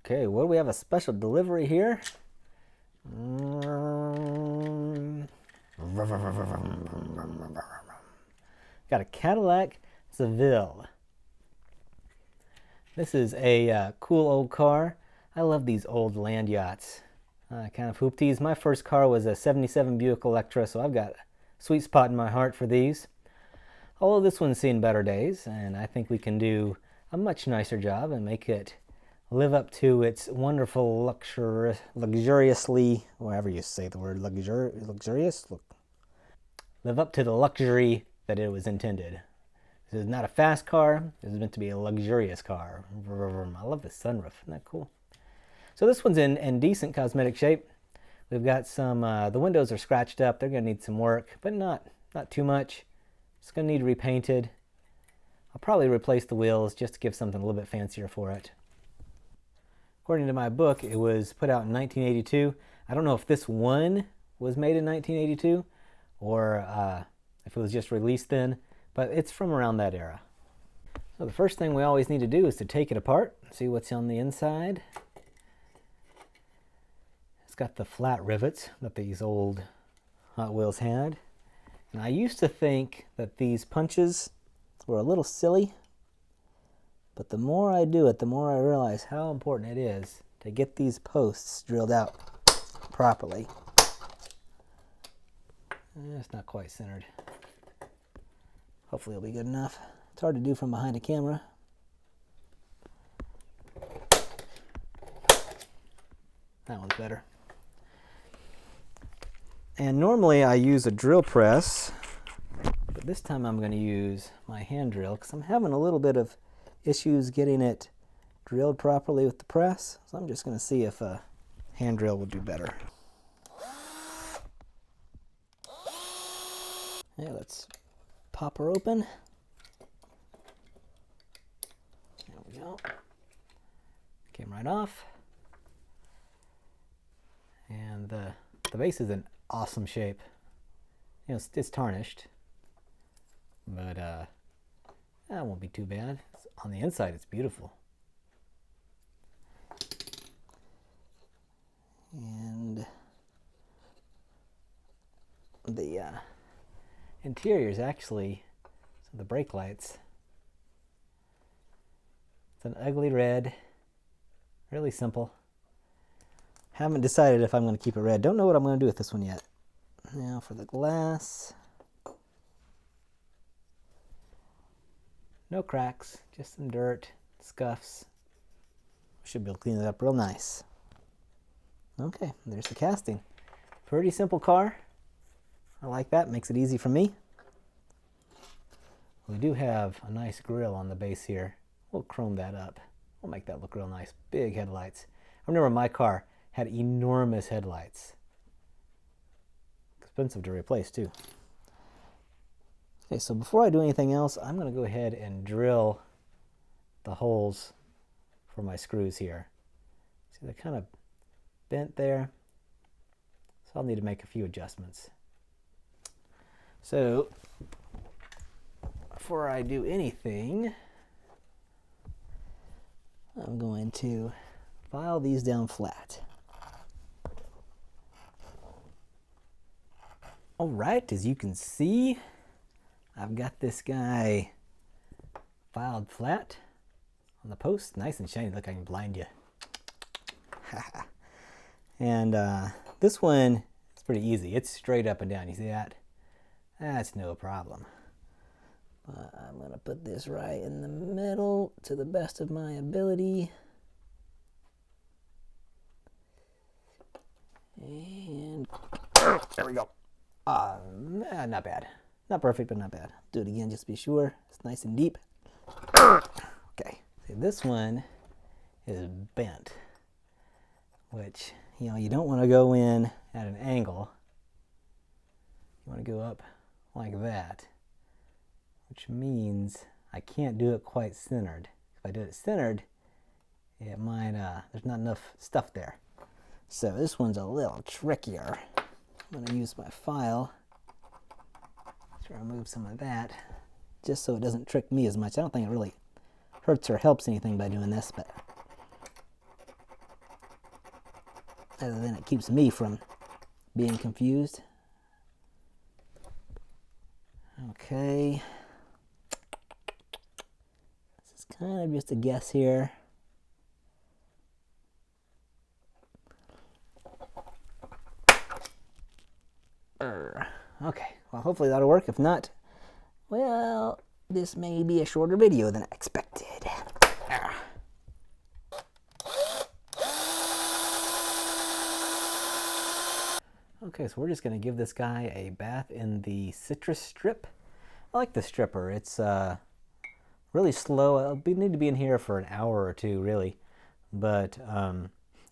Okay, what do we have? A special delivery here? Got a Cadillac Seville. This is a cool old car. I love these old land yachts. Kind of hoopties. My first car was a 77 Buick Electra, so I've got a sweet spot in my heart for these. Although this one's seen better days, and I think we can do a much nicer job and make it live up to its wonderful luxuriously, whatever you say the word, luxurious? Live up to the luxury that it was intended. This is not a fast car. This is meant to be a luxurious car. I love the sunroof. Isn't that cool? So this one's in decent cosmetic shape. We've got some, the windows are scratched up. They're going to need some work, but not too much. It's going to need repainted. I'll probably replace the wheels just to give something a little bit fancier for it. According to my book, it was put out in 1982. I don't know if this one was made in 1982 or if it was just released then, but it's from around that era. So the first thing we always need to do is to take it apart, see what's on the inside. It's got the flat rivets that these old Hot Wheels had. And I used to think that these punches were a little silly, but the more I do it, the more I realize how important it is to get these posts drilled out properly. It's not quite centered. Hopefully it'll be good enough. It's hard to do from behind a camera. That one's better. And normally I use a drill press, but this time I'm going to use my hand drill because I'm having a little bit of issues getting it drilled properly with the press. So I'm just going to see if a hand drill will do better. Okay, let's pop her open. There we go. Came right off. And the base is in awesome shape. You know, it's tarnished, but that won't be too bad. On the inside, it's beautiful. And the interior is actually the brake lights. It's an ugly red, really simple. Haven't decided if I'm going to keep it red. Don't know what I'm going to do with this one yet. Now for the glass. No cracks, just some dirt, scuffs. Should be able to clean it up real nice. Okay, there's the casting. Pretty simple car. I like that, makes it easy for me. We do have a nice grille on the base here. We'll chrome that up. We'll make that look real nice. Big headlights. I remember my car had enormous headlights. Expensive to replace too. Okay, so before I do anything else, I'm going to go ahead and drill the holes for my screws here. See, they're kind of bent there, so I'll need to make a few adjustments. So before I do anything, I'm going to file these down flat. All right, as you can see, I've got this guy filed flat on the post, nice and shiny. Look, I can blind you. And this one is pretty easy. It's straight up and down. You see that? That's no problem. But I'm going to put this right in the middle to the best of my ability. And there we go. Not bad. Not perfect, but not bad. Do it again just to be sure. It's nice and deep. Okay. See, this one is bent, which, you know, you don't want to go in at an angle. You want to go up like that, which means I can't do it quite centered. If I do it centered, it might, there's not enough stuff there. So this one's a little trickier. I'm going to use my file to remove some of that, just so it doesn't trick me as much. I don't think it really hurts or helps anything by doing this, but other than it keeps me from being confused. Okay. This is kind of just a guess here. Okay, well, hopefully that'll work. If not, well, this may be a shorter video than I expected. Okay, so we're just going to give this guy a bath in the citrus strip. I like the stripper. It's really slow. We need to be in here for an hour or two, really. But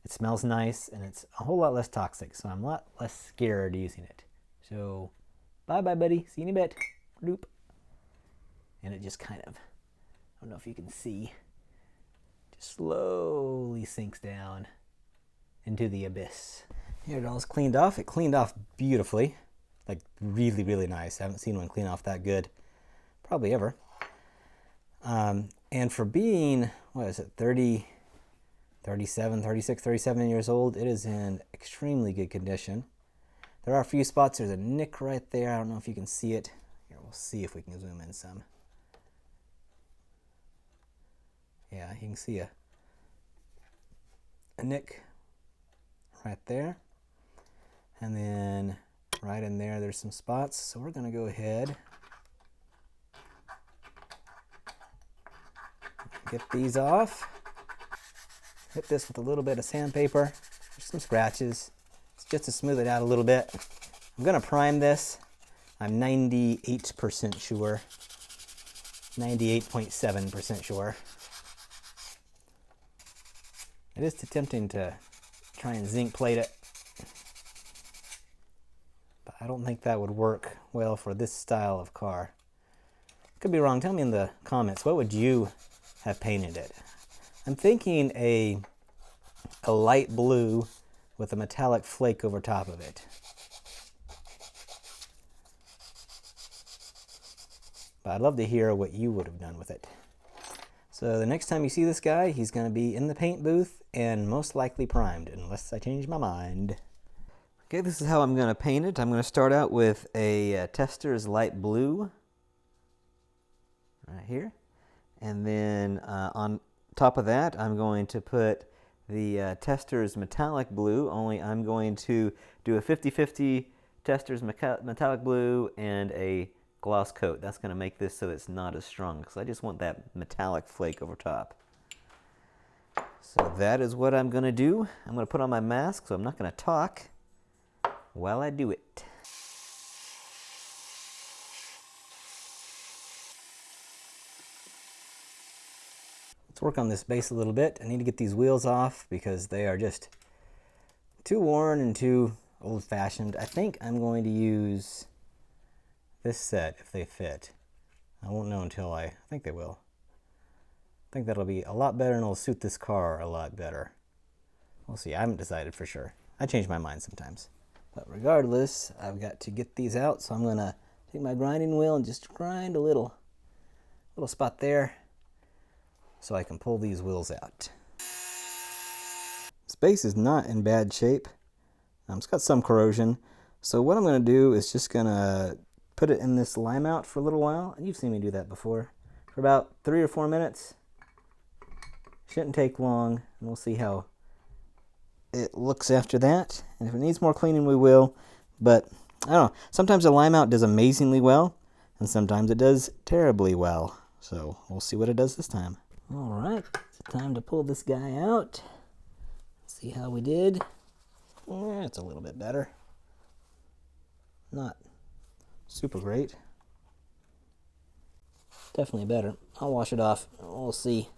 it smells nice, and it's a whole lot less toxic, so I'm a lot less scared using it. So, bye-bye, buddy. See you in a bit. Bloop. And it just kind of, I don't know if you can see, just slowly sinks down into the abyss. Here it all's cleaned off. It cleaned off beautifully. Like, really, really nice. I haven't seen one clean off that good. Probably ever. And for being, what is it, 37 years old, it is in extremely good condition. There are a few spots. There's a nick right there. I don't know if you can see it. Here, we'll see if we can zoom in some. Yeah, you can see a nick right there. And then right in there, there's some spots. So we're going to go ahead, get these off. Hit this with a little bit of sandpaper. There's some scratches. It's just to smooth it out a little bit. I'm going to prime this. I'm 98% sure. 98.7% sure. It is tempting to try and zinc plate it, but I don't think that would work well for this style of car. Could be wrong. Tell me in the comments, what would you have painted it? I'm thinking a light blue with a metallic flake over top of it. But I'd love to hear what you would have done with it. So the next time you see this guy, he's going to be in the paint booth and most likely primed, unless I change my mind. Okay, this is how I'm going to paint it. I'm going to start out with a Tester's light blue right here. And then on top of that, I'm going to put the Tester's metallic blue, only I'm going to do a 50-50 Tester's metallic blue and a gloss coat. That's going to make this so it's not as strong, because I just want that metallic flake over top. So that is what I'm going to do. I'm going to put on my mask, so I'm not going to talk while I do it. Let's work on this base a little bit. I need to get these wheels off because they are just too worn and too old-fashioned. I think I'm going to use this set if they fit. I won't know until I think they will. I think that'll be a lot better and it'll suit this car a lot better. We'll see. I haven't decided for sure. I change my mind sometimes. But regardless, I've got to get these out, so I'm going to take my grinding wheel and just grind a little spot there so I can pull these wheels out. This base is not in bad shape. It's got some corrosion. So what I'm going to do is just going to put it in this lime out for a little while. And you've seen me do that before. For about 3 or 4 minutes. Shouldn't take long. And we'll see how it looks after that. And if it needs more cleaning, we will. But I don't know. Sometimes the lime out does amazingly well. And sometimes it does terribly well. So we'll see what it does this time. Alright. It's time to pull this guy out. See how we did. It's a little bit better. Not super great. Definitely better. I'll wash it off. We'll see.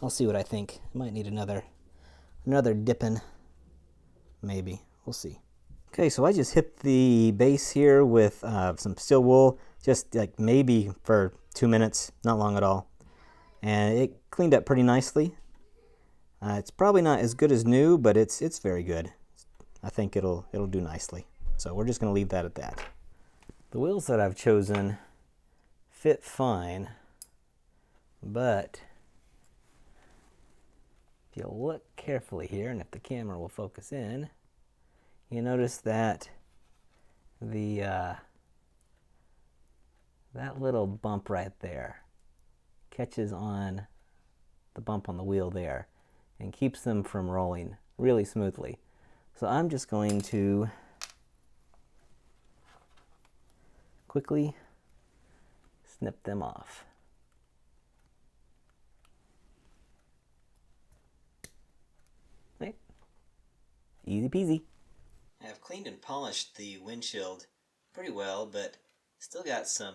I'll see what I think. Might need another dipping. Maybe. We'll see. Okay, so I just hit the base here with some steel wool, just like maybe for 2 minutes, not long at all. And it cleaned up pretty nicely. It's probably not as good as new, but it's very good. I think it'll do nicely. So we're just going to leave that at that. The wheels that I've chosen fit fine, but If you look carefully here, and if the camera will focus in, you notice that the that little bump right there catches on the bump on the wheel there and keeps them from rolling really smoothly. So I'm just going to quickly snip them off. Right. Easy peasy. I have cleaned and polished the windshield pretty well, but still got some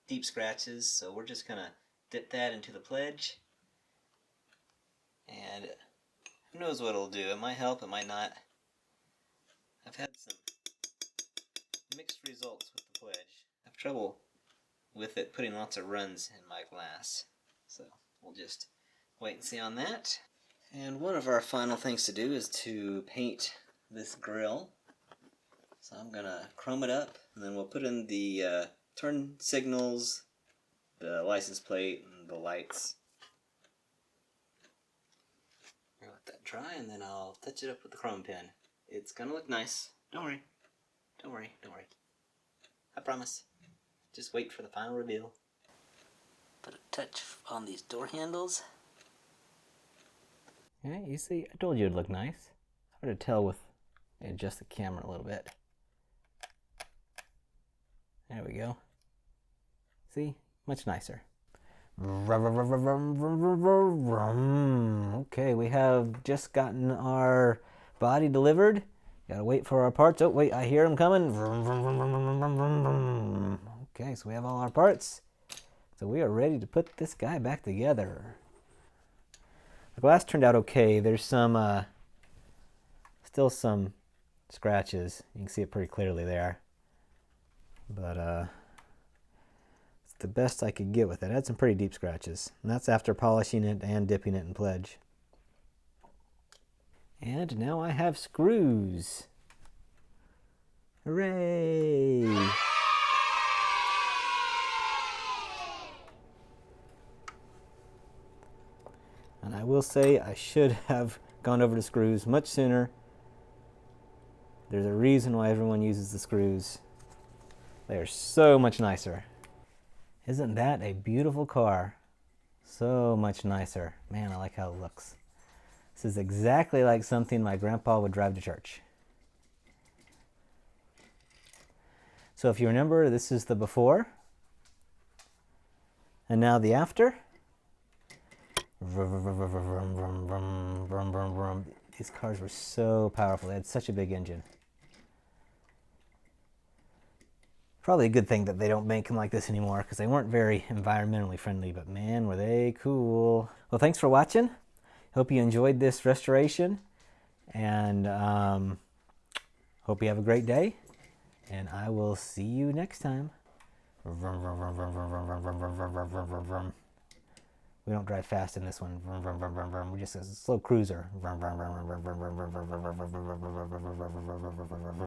deep scratches, so we're just gonna dip that into the pledge. And who knows what it'll do. It might help, it might not. I've had some mixed results with the pledge. I have trouble with it putting lots of runs in my glass. So we'll just wait and see on that. And one of our final things to do is to paint this grill. So I'm gonna chrome it up, and then we'll put in the turn signals, the license plate, and the lights. I'll let that dry, and then I'll touch it up with the chrome pen. It's gonna look nice. Don't worry. Don't worry. Don't worry. I promise. Just wait for the final reveal. Put a touch on these door handles. Yeah, you see, I told you it'd look nice. Hard to tell with adjust the camera a little bit. There we go. See? Much nicer. Okay, we have just gotten our body delivered. Gotta wait for our parts. Oh, wait, I hear them coming. Okay, so we have all our parts. So we are ready to put this guy back together. The glass turned out okay. There's some, still some scratches. You can see it pretty clearly there. But, it's the best I could get with it. I had some pretty deep scratches. And that's after polishing it and dipping it in pledge. And now I have screws. Hooray! And I will say I should have gone over to screws much sooner. There's a reason why everyone uses the screws. They are so much nicer. Isn't that a beautiful car? So much nicer. Man, I like how it looks. This is exactly like something my grandpa would drive to church. So if you remember, this is the before. And now the after. These cars were so powerful. They had such a big engine. Probably a good thing that they don't make them like this anymore, because they weren't very environmentally friendly, but man, were they cool. Well, thanks for watching. Hope you enjoyed this restoration, and hope you have a great day, and I will see you next time. We don't drive fast in this one. We're just a slow cruiser.